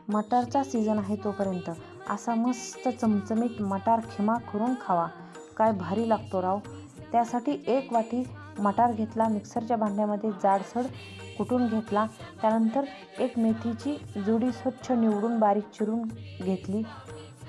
मटारचा season आहे तोपर्यंत असा मस्त चमचमीत मटार खिमा करून खावा, काय भारी लागतो राव. त्यासाठी 1 वाटी मटार घेतला, मिक्सरच्या भांड्यामध्ये जाडसर कुटून घेतला. त्यानंतर एक मेथीची जुडी स्वच्छ निवडून बारीक चिरून घेतली.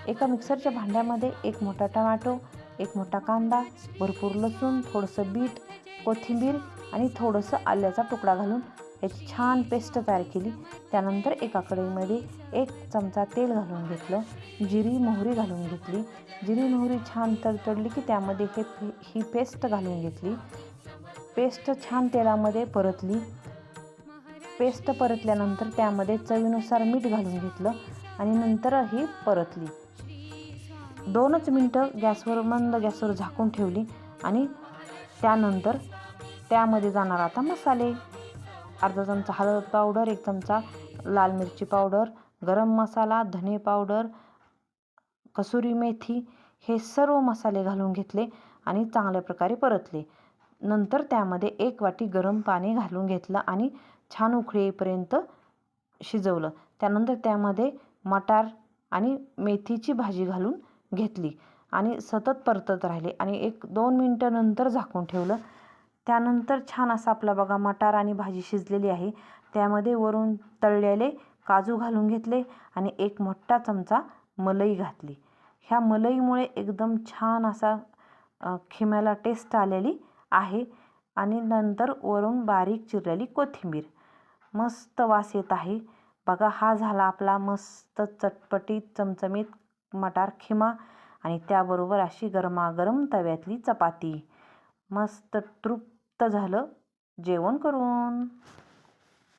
एका मिक्सरच्या भांड्यामध्ये 1 मोठा टोमॅटो, 1 मोठा कांदा, भरपूर लसूण, थोडंसं बीट, कोथिंबीर आणि थोडंसं आल्याचा तुकडा घालून याची छान पेस्ट तयार केली. त्यानंतर एका कढईमध्ये 1 चमचा तेल घालून घेतलं, जिरी मोहरी घालून घेतली. जिरी मोहरी छान तडतडली की त्यामध्ये ही पेस्ट घालून घेतली. पेस्ट छान तेलामध्ये परतली. पेस्ट परतल्यानंतर त्यामध्ये चवीनुसार मीठ घालून घेतलं आणि नंतर ही परतली. 2च मिनटं मंद गॅसवर झाकून ठेवली आणि त्यानंतर त्यामध्ये जाणार आता मसाले. अर्धा चमचा हळद पावडर, 1 चमचा लाल मिरची पावडर, गरम मसाला, धने पावडर, कसुरी मेथी हे सर्व मसाले घालून घेतले आणि चांगल्या प्रकारे परतले. नंतर त्यामध्ये 1 वाटी गरम पाणी घालून घेतलं आणि छान उकळी येईपर्यंत शिजवलं. त्यानंतर त्यामध्ये मटार आणि मेथीची भाजी घालून घेतली आणि सतत परतत राहिले आणि 1-2 मिनटं नंतर झाकून ठेवलं. त्यानंतर छान असा आपला बघा मटार आणि भाजी शिजलेली आहे. त्यामध्ये वरून तळलेले काजू घालून घेतले आणि 1 मोठा चमचा मलाई घातली. ह्या मलईमुळे एकदम छान असा खिम्याला टेस्ट आलेली आहे आणि नंतर वरून बारीक चिरलेली कोथिंबीर. मस्त वास येत आहे बघा. हा झाला आपला मस्त चटपटीत चमचमीत मटार खिमा आणि त्याबरोबर अशी गरमागरम तव्यातली चपाती. मस्त तृप्त झालं जेवण करून.